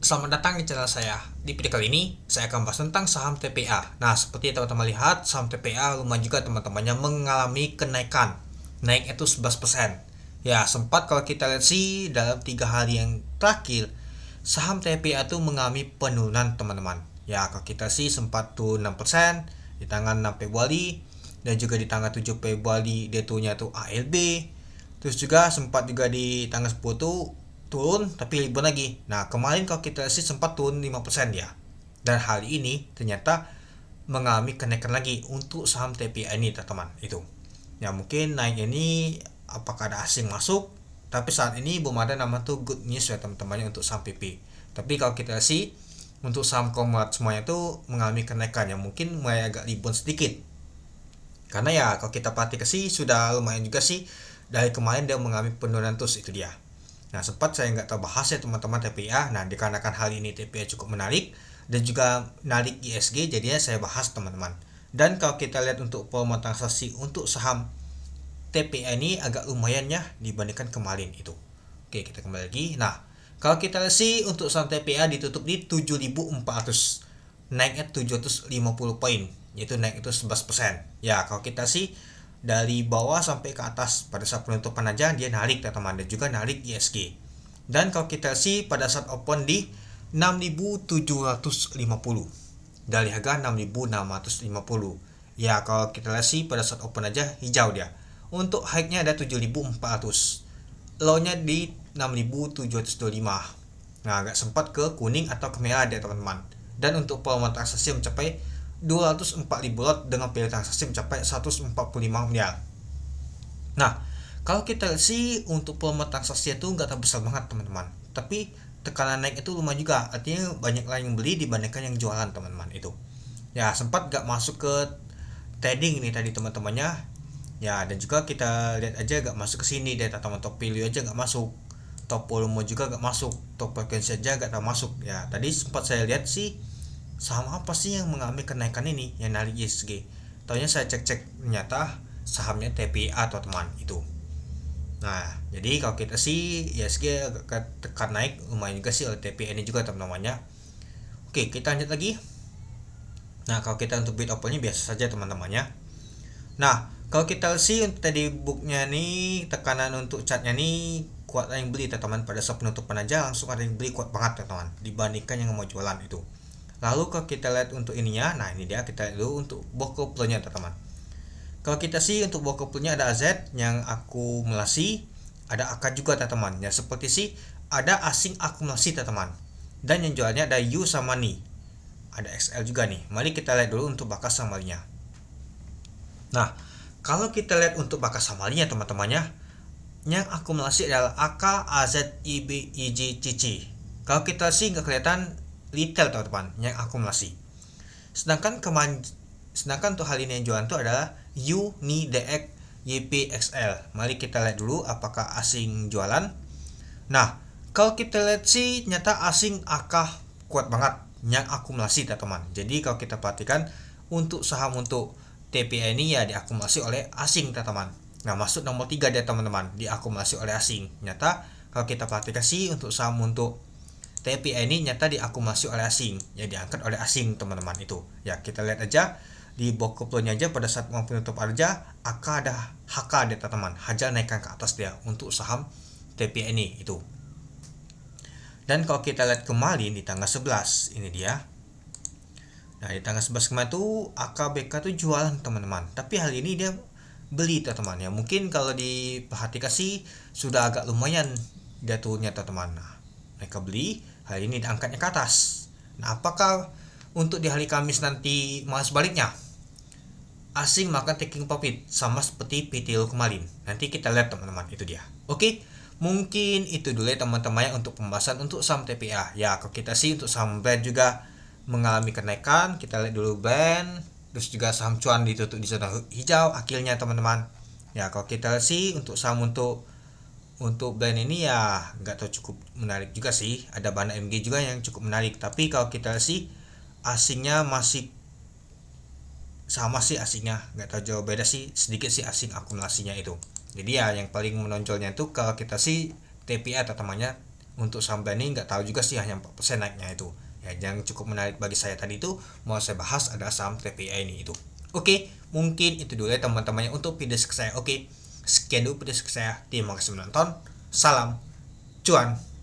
Selamat datang di channel saya. Di video kali ini, saya akan bahas tentang saham TPA. Nah, seperti teman-teman lihat, saham TPA lumayan juga teman-temannya mengalami kenaikan. Naik itu 11%. Ya, sempat kalau kita lihat sih dalam 3 hari yang terakhir, saham TPA itu mengalami penurunan teman-teman. Ya, kalau kita sih sempat turun 6% di tanggal 6 Februari dan juga di tanggal 7 Februari dia turunnya tuh ALB. Terus juga sempat juga di tanggal 10 tuh turun tapi libur lagi. Nah, kemarin kalau kita sih sempat turun 5% ya. Dan hari ini ternyata mengalami kenaikan lagi untuk saham TPA ini, teman-teman. Itu. Ya, mungkin naik ini apakah ada asing masuk? Tapi saat ini belum ada nama tuh good news ya teman-temannya untuk saham PP. Tapi kalau kita sih untuk saham komodit semuanya tuh mengalami kenaikan yang mungkin mulai agak rebound sedikit. Karena ya kalau kita perhatikan sih sudah lumayan juga sih dari kemarin dia mengalami penurunan terus, itu dia. Nah, sempat saya nggak terbahas ya teman-teman TPA. Nah, dikarenakan hal ini TPA cukup menarik dan juga menarik ISG, jadinya saya bahas teman-teman. Dan kalau kita lihat untuk volume transaksi untuk saham TPA ini agak lumayan ya dibandingkan kemarin itu. Oke, kita kembali lagi. Nah, kalau kita lihat sih untuk saham TPA ditutup di 7.400, naiknya 750 poin, yaitu naik itu 11%. Ya, kalau kita sih dari bawah sampai ke atas pada saat penutupan aja dia narik teman-teman, dan juga narik ISG. Dan kalau kita sih pada saat open di 6.750 dari harga 6.650. Ya, kalau kita lihat sih pada saat open aja hijau dia. Untuk high-nya ada 7.400, low-nya di 6.725. Nah, agak sempat ke kuning atau ke merah dia teman-teman. Dan untuk volume transaksi mencapai 204.000 lot dengan value transaksi mencapai 145 miliar. Nah, kalau kita lihat sih untuk volume transaksi itu nggak terbesar banget teman-teman, tapi tekanan naik itu lumayan juga, artinya banyak lain yang beli dibandingkan yang jualan teman-teman itu. Ya, sempat nggak masuk ke trading ini tadi teman-temannya. Ya, dan juga kita lihat aja nggak masuk ke sini data teman, top value aja nggak masuk, top volume juga nggak masuk, top frekuensi aja nggak masuk. Ya, tadi sempat saya lihat sih saham apa sih yang mengalami kenaikan ini yang narik ISG. Taunya saya cek-cek ternyata sahamnya TPA atau teman itu. Nah, jadi kalau kita sih ISG tekan naik lumayan juga sih oleh TPA ini juga teman-temannya. Oke, kita lanjut lagi. Nah, kalau kita untuk bid opennya biasa saja teman-temannya. Nah, kalau kita sih untuk tadi booknya nih tekanan untuk chartnya nih kuat yang beli teman-teman, pada saat penutupan aja langsung ada yang beli kuat banget teman-teman dibandingkan yang mau jualan itu. Lalu kalau kita lihat untuk ininya, nah ini dia kita lihat dulu untuk bokoplonya teman-teman. Kalau kita sih untuk bokoplonya ada AZ yang akumulasi, ada AK juga teman-teman. Ya seperti sih ada asing akumulasi teman-teman. Dan yang jualnya ada U sama NI. Ada XL juga nih. Mari kita lihat dulu untuk bakas samarinya. Nah, kalau kita lihat untuk bakas samarinya teman-temannya, yang akumulasi adalah AK, AZ, IB, IJ, CC. Kalau kita sih nggak kelihatan retail teman-teman yang akumulasi. Sedangkan untuk hal ini yang jualan itu adalah U, NI, DX, YPXL. Mari kita lihat dulu apakah asing jualan. Nah, kalau kita lihat sih nyata asing AK kuat banget yang akumulasi teman-teman. Jadi kalau kita perhatikan untuk saham untuk TPA ini ya diakumulasi oleh asing teman-teman. Nah, masuk nomor 3 dia teman-teman, diakumulasi oleh asing. Nyata kalau kita perhatikan sih untuk saham untuk TPA ini nyata diakumulasi oleh asing, ya diangkat oleh asing teman-teman itu. Ya kita lihat aja di bokoplonya aja pada saat mau penutup aja AK ada HK dia teman-teman, hajar naikkan ke atas dia untuk saham TPA ini itu. Dan kalau kita lihat kemarin di tanggal 11 ini dia. Nah, di tanggal 11 kemarin tuh AKBK tuh jualan teman-teman, tapi hari ini dia beli teman-teman. Ya mungkin kalau diperhatikan sih sudah agak lumayan dia turunnya teman-teman. Nah, mereka beli, hari ini diangkatnya ke atas. Nah, apakah untuk di hari Kamis nanti malah sebaliknya? Asing makan taking profit sama seperti PTL kemarin. Nanti kita lihat teman-teman, itu dia. Oke, mungkin itu dulu ya teman-teman untuk pembahasan untuk saham TPA. Ya, kalau kita sih untuk saham brand juga mengalami kenaikan. Kita lihat dulu brand, terus juga saham cuan ditutup di zona hijau akhirnya teman-teman. Ya, kalau kita sih untuk saham untuk brand ini ya nggak tahu, cukup menarik juga sih, ada Bana MG juga yang cukup menarik. Tapi kalau kita sih asingnya masih sama sih, asingnya nggak tahu jauh beda sih, sedikit sih asing akumulasinya itu. Jadi ya yang paling menonjolnya itu kalau kita sih TPA teman-temannya Untuk saham BNI nggak tahu juga sih, hanya 4% naiknya itu. Ya, yang cukup menarik bagi saya tadi itu mau saya bahas adalah saham TPI ini itu. Oke, mungkin itu dulu ya teman-temannya untuk video saya. Oke, sekian dulu video saya. Terima kasih menonton. Salam cuan.